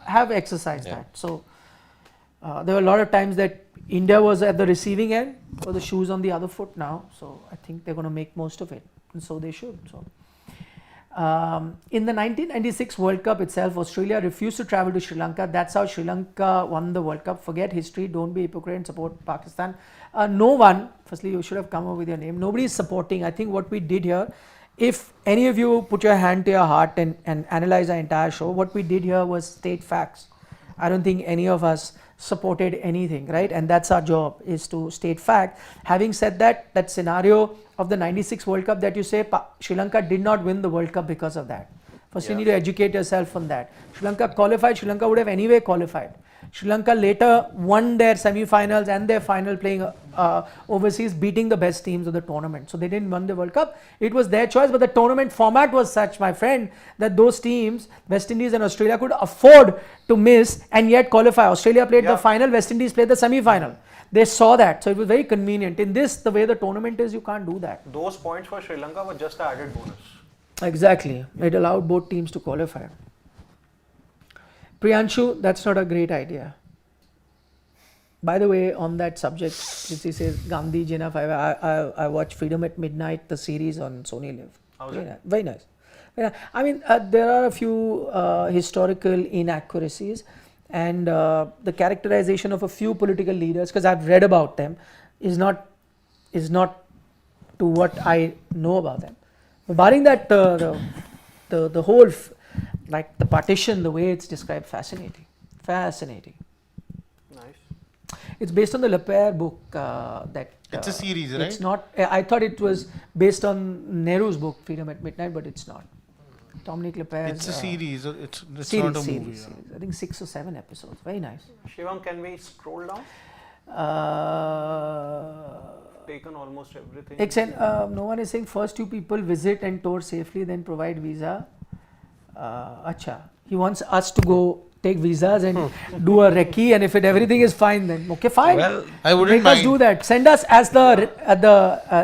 have exercised that. So there were a lot of times that India was at the receiving end, or the shoes on the other foot now. So I think they're going to make most of it, and so they should. So in the 1996 World Cup itself, Australia refused to travel to Sri Lanka. That's how Sri Lanka won the World Cup. Forget history. Don't be hypocrite and support Pakistan. No one. Firstly, you should have come up with your name. Nobody is supporting. I think what we did here, if any of you put your hand to your heart and analyze our entire show, what we did here was state facts. I don't think any of us supported anything, right? And that's our job, is to state fact. Having said that, that scenario of the 96 World Cup that you say, Sri Lanka did not win the World Cup because of that. First, you need to educate yourself on that. Sri Lanka qualified, Sri Lanka would have anyway qualified. Sri Lanka later won their semi-finals and their final playing overseas, beating the best teams of the tournament. So they didn't win the World Cup. It was their choice, but the tournament format was such, my friend, that those teams, West Indies and Australia, could afford to miss and yet qualify. Australia played the final, West Indies played the semi-final. They saw that, so it was very convenient. In this, the way the tournament is, you can't do that. Those points for Sri Lanka were just an added bonus. Exactly. It allowed both teams to qualify. Priyanshu, that's not a great idea. By the way, on that subject, which he says Gandhi Jina 5, I watched Freedom at Midnight, the series on Sony Live. How's it? Very nice. Very nice. I mean, there are a few historical inaccuracies, and the characterization of a few political leaders, because I've read about them, is not to what I know about them. But barring that, the whole, like the partition, the way it's described, fascinating. Nice. It's based on the Lepere book. That It's a series, right? It's not. I thought it was based on Nehru's book, Freedom at Midnight, but it's not. Dominic Lepere's. It's a series. It's series, not a movie. series. I think 6 or 7 episodes. Very nice. Shivam, can we scroll down? Taken almost everything. Except no one is saying first 2 people visit and tour safely, then provide visa. Acha. He wants us to go take visas and do a recce, and if everything is fine, then okay, fine. Well, I wouldn't Make us mind. do that. Send us as the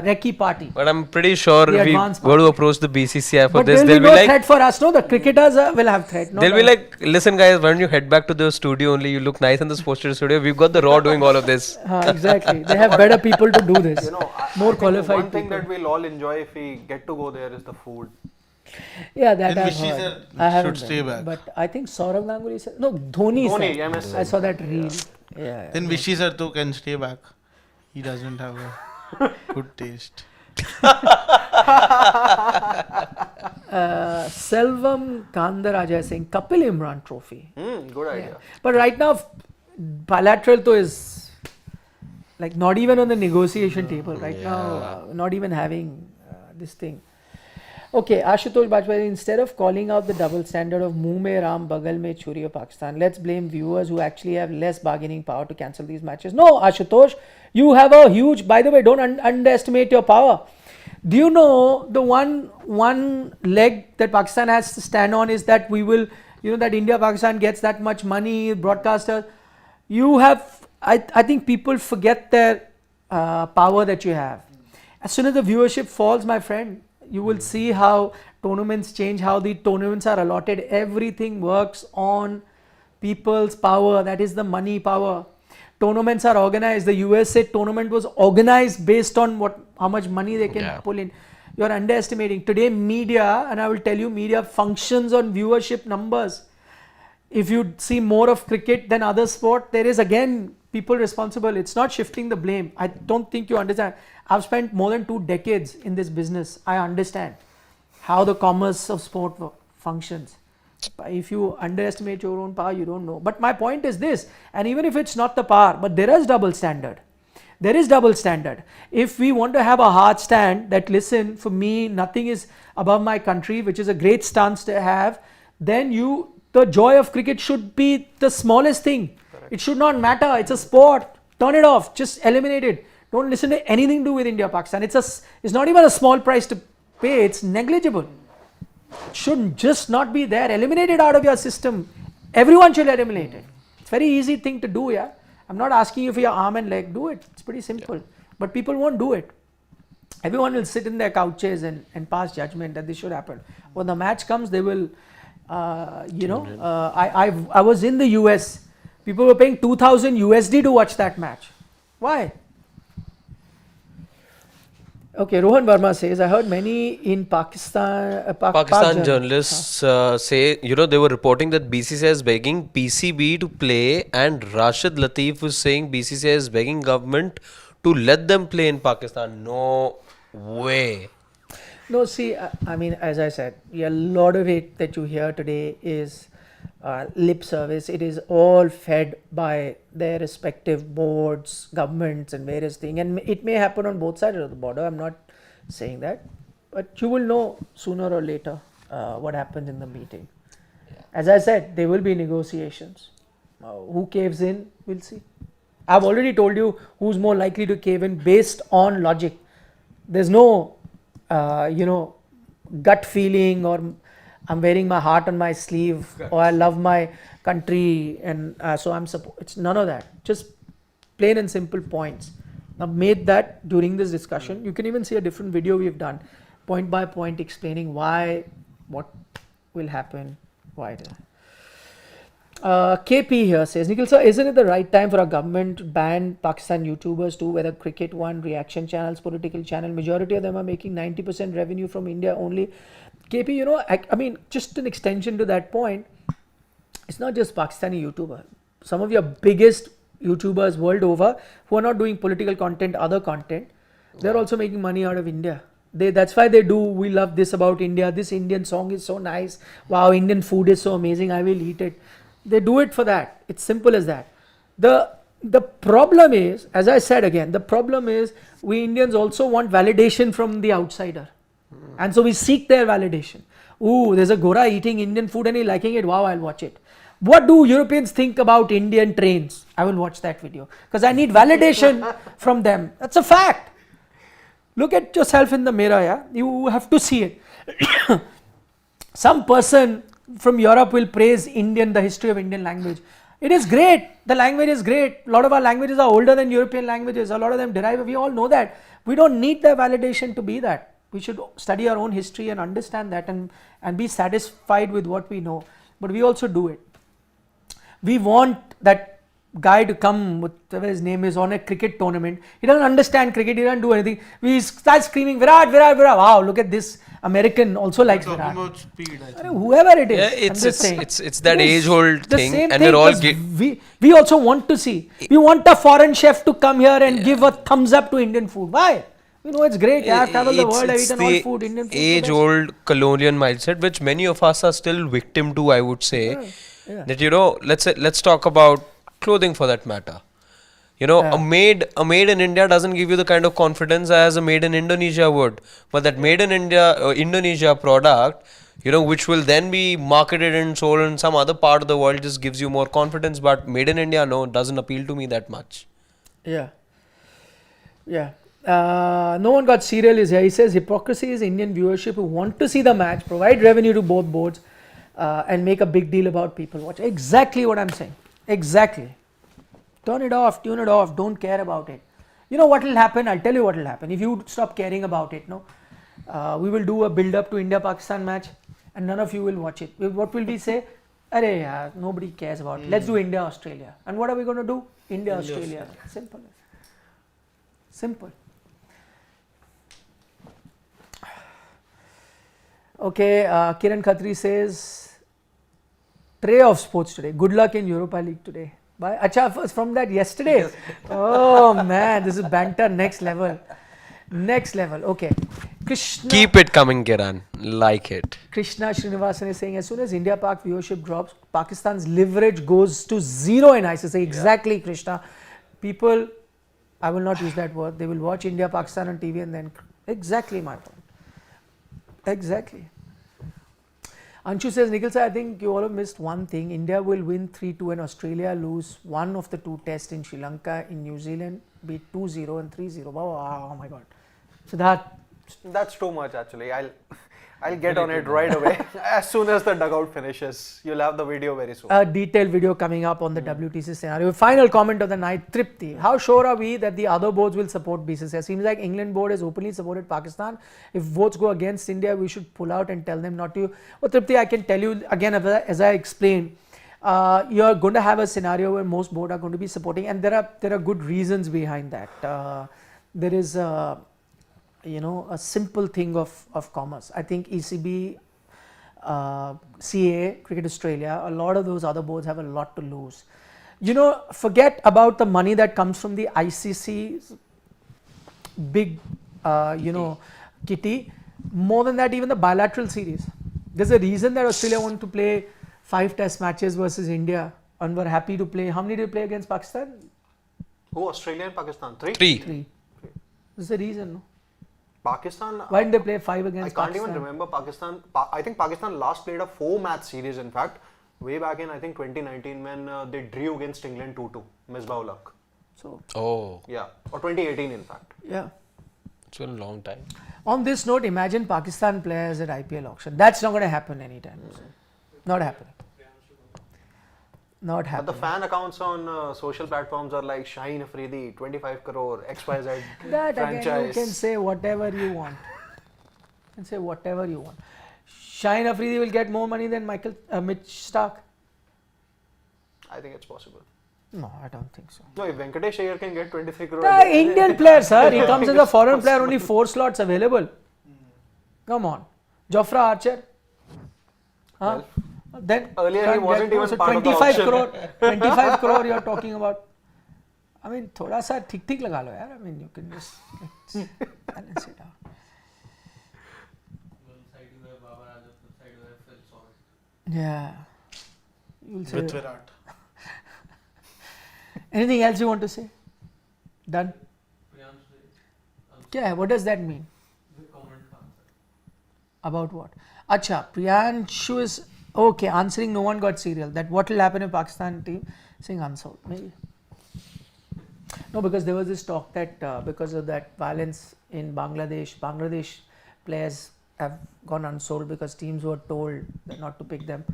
recce party. But I'm pretty sure The if we advance go to approach the BCCI for But this, there will they'll be be no like, threat for us. No, the cricketers will have threat. No, they'll be like, listen guys, why don't you head back to the studio only? You look nice in the sports studio. We've got the Raw doing all of this. exactly. They have better people to do this. You know, More I think qualified one thing people. that we'll all enjoy if we get to go there is the food. Yeah, that Then I've Vishy heard. sir I haven't should stay been. back. But I think Saurav Ganguly said, no, Dhoni Dhoni, said. MS I saw that reel. Yeah. Then Vishy sir too can stay back. He doesn't have a good taste. Selvam Kandaraja is saying Kapil Imran trophy. Good idea. But right now, bilateral to is like not even on the negotiation table right now, not even having this thing. Okay, Ashutosh Bajpayee, instead of calling out the double standard of Muh mein Ram, Bagal mein Churi of Pakistan, let's blame viewers who actually have less bargaining power to cancel these matches. No, Ashutosh, you have a huge, by the way, don't underestimate your power. Do you know the one leg that Pakistan has to stand on is that we will, you know, that India-Pakistan gets that much money, broadcaster. You have, I think people forget their power that you have. As soon as the viewership falls, my friend, you will see how tournaments change, how the tournaments are allotted. Everything works on people's power. That is the money power. Tournaments are organized. The USA tournament was organized based on how much money they can pull in. You are underestimating. Today media, and I will tell you, media functions on viewership numbers. If you see more of cricket than other sport, there is again people responsible. It's not shifting the blame. I don't think you understand. I've spent more than 2 decades in this business. I understand how the commerce of sport functions. If you underestimate your own power, you don't know. But my point is this, and even if it's not the power, but there is double standard. There is double standard. If we want to have a hard stand that, listen, for me, nothing is above my country, which is a great stance to have, then the joy of cricket should be the smallest thing. Correct. It should not matter. It's a sport. Turn it off. Just eliminate it. Don't listen to anything to do with India, Pakistan. It's not even a small price to pay. It's negligible. It should just not be there. Eliminate it out of your system. Everyone should eliminate it. It's a very easy thing to do, yeah. I'm not asking you for your arm and leg. Do it. It's pretty simple. Yeah. But people won't do it. Everyone will sit in their couches and pass judgment that this should happen. When the match comes, they will, I was in the US. People were paying 2,000 USD to watch that match. Why? Okay, Rohan Verma says, I heard many in Pakistan journalists say, they were reporting that BCCI is begging PCB to play, and Rashid Latif was saying BCCI is begging government to let them play in Pakistan. No way. No, see, I mean, as I said, a lot of it that you hear today is lip service. It is all fed by their respective boards, governments, and various things. And it may happen on both sides of the border. I'm not saying that, but you will know sooner or later what happens in the meeting. As I said, there will be negotiations. Who caves in, we'll see. I've already told you who's more likely to cave in based on logic. There's no, gut feeling, or I'm wearing my heart on my sleeve, or I love my country, and so it's none of that. Just plain and simple points. I've made that during this discussion. You can even see a different video we've done, point by point, explaining why, what will happen, why. KP here says, Nikhil sir, isn't it the right time for our government to ban Pakistan YouTubers too, whether cricket one, reaction channels, political channel? Majority of them are making 90% revenue from India only. KP, I mean, just an extension to that point, it's not just Pakistani YouTuber. Some of your biggest YouTubers world over who are not doing political content, other content, they're also making money out of India. That's why they do, we love this about India, this Indian song is so nice, wow, Indian food is so amazing, I will eat it. They do it for that. It's simple as that. The problem is, as I said again, the problem is we Indians also want validation from the outsider. And so we seek their validation. Ooh, there's a Gora eating Indian food and he's liking it. Wow, I'll watch it. What do Europeans think about Indian trains? I will watch that video because I need validation from them. That's a fact. Look at yourself in the mirror, yeah? You have to see it. Some person from Europe will praise the history of Indian language. It is great. The language is great. A lot of our languages are older than European languages. A lot of them derive. We all know that. We don't need their validation to be that. We should study our own history and understand that and be satisfied with what we know. But we also do it. We want that guy to come, whatever his name is, on a cricket tournament. He doesn't understand cricket. He doesn't do anything. We start screaming, Virat, Virat, Virat. Wow, look at this. American also likes Virat. About speed, I think. Whoever it is. Yeah, it's that age-old thing, and thing, we're all we also want to see. We want a foreign chef to come here and give a thumbs up to Indian food. Why? We know it's great. I've traveled the world. I've eaten all food. Indian food. Age-old colonial mindset, which many of us are still victim to. I would say that let's talk about clothing for that matter. A made in India doesn't give you the kind of confidence as a made in Indonesia would. But that made in Indonesia product, which will then be marketed and sold in some other part of the world, just gives you more confidence. But made in India, no, doesn't appeal to me that much. Yeah. No one got serial is here. He says hypocrisy is Indian viewership who want to see the match, provide revenue to both boards, and make a big deal about people watch. Exactly what I'm saying. Exactly. Turn it off, tune it off, don't care about it. You know what will happen? I'll tell you what will happen. If you stop caring about it, we will do a build-up to India-Pakistan match and none of you will watch it. What will we say? Arey yaar, nobody cares about it. Let's do India-Australia. And what are we going to do? India-Australia. Simple. Simple. Okay, Kiran Khatri says, tray of sports today. Good luck in Europa League today. Bye. Acha, from that yesterday. Oh man, this is banter next level. Next level. Okay. Krishna. Keep it coming, Kiran. Like it. Krishna Srinivasan is saying, as soon as India Pak viewership drops, Pakistan's leverage goes to zero in ICC. Exactly, yeah. Krishna. People, I will not use that word. They will watch India Pakistan on TV and then exactly my point. Exactly. Anshu says, Nikhil sir, I think you all have missed one thing. India will win 3-2 and Australia lose one of the two tests in Sri Lanka, in New Zealand, be 2-0 and 3-0. Oh my God. Siddharth. That's too much actually. I'll get on it right away. As soon as the dugout finishes, you'll have the video very soon. A detailed video coming up on the WTC scenario. Final comment of the night, Tripti. How sure are we that the other boards will support BCCI? Seems like England board has openly supported Pakistan. If votes go against India, we should pull out and tell them not to. Well, Tripti, I can tell you again, as I explained, you're going to have a scenario where most board are going to be supporting, and there are good reasons behind that. There is a simple thing of commerce. I think ECB, CA, Cricket Australia, a lot of those other boards have a lot to lose. Forget about the money that comes from the ICC's big, kitty. More than that, even the bilateral series. There's a reason that Australia want to play 5 test matches versus India and were happy to play. How many did you play against Pakistan? Who? Australia and Pakistan? Three? 3. There's a reason, no? Pakistan. Why didn't they play 5 I against can't Pakistan? even remember Pakistan. I think Pakistan last played a 4-match series, in fact, way back in, I think, 2019 when they drew against England 2-2. Misbah luck. So, Oh, Yeah. Or 2018, in fact. yeah. it's been a long time. On this note, imagine Pakistan players at IPL auction. That's not going to happen anytime soon. Not happening. Not But the happening. fan accounts on social platforms are like Shaheen Afridi, 25 crore, XYZ That again, you franchise. can say whatever you want. You can say whatever you want. Shaheen Afridi will get more money than Mitch Stark. I think it's possible. No, I don't think so. No, if Venkatesh Iyer can get 23 crore. The Indian player, sir. He comes as a foreign player, only 4 slots available. Come on. Jofra Archer. Huh? Then Earlier he can't wasn't get more. even So part of the 25 auction. crore. 25 crore you're talking about. I mean, thoda sa ठीक लगा लो यार. I mean, you can just balance it out. One side you have Babar Azam, one side you have Phil Salt. Yeah. You'll say. With Virat. Anything else you want to say? Done. क्या है? What does that mean? About what? Acha, Priyanshu is okay. Answering no one got serial. That what will happen if Pakistan team saying unsold? Maybe. No, because there was this talk that because of that violence in Bangladesh players have gone unsold because teams were told that not to pick them.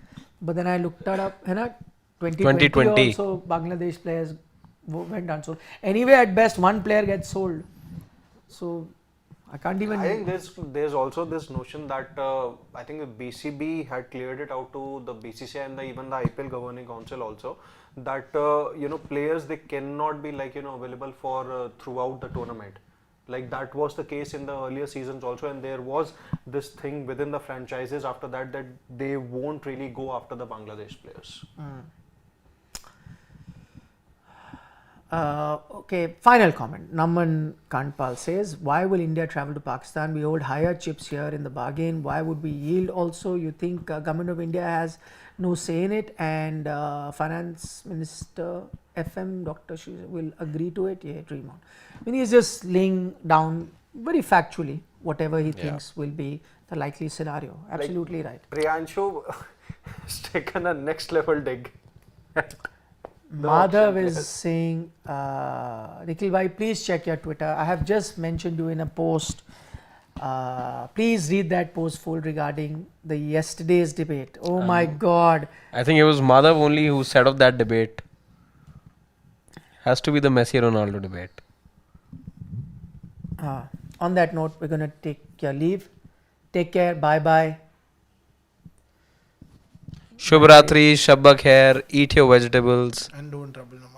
But then I looked that up. है ना? 2020 also Bangladesh players went unsold. Anyway, at best one player gets sold. So I can't even. I think there's also this notion that I think the BCB had cleared it out to the BCCI and even the IPL governing council also that players they cannot be available for throughout the tournament. Like that was the case in the earlier seasons also, and there was this thing within the franchises after that they won't really go after the Bangladesh players. Okay, final comment. Naman Kantpal says, why will India travel to Pakistan? We hold higher chips here in the bargain. Why would we yield also? You think government of India has no say in it, and Finance Minister FM Dr. will agree to it? Yeah, dream on. I mean, he's just laying down very factually whatever he thinks will be the likely scenario. Absolutely right. Priyanshu has taken a next level dig. Madhav is saying, Nikhil bhai, please check your Twitter. I have just mentioned you in a post. Please read that post full regarding the yesterday's debate. Oh my God. I think it was Madhav only who set up that debate. Has to be the Messi Ronaldo debate. On that note, we're going to take your leave. Take care. Bye bye. Shubh Ratri, Shabba Khair, eat your vegetables. And don't trouble no more.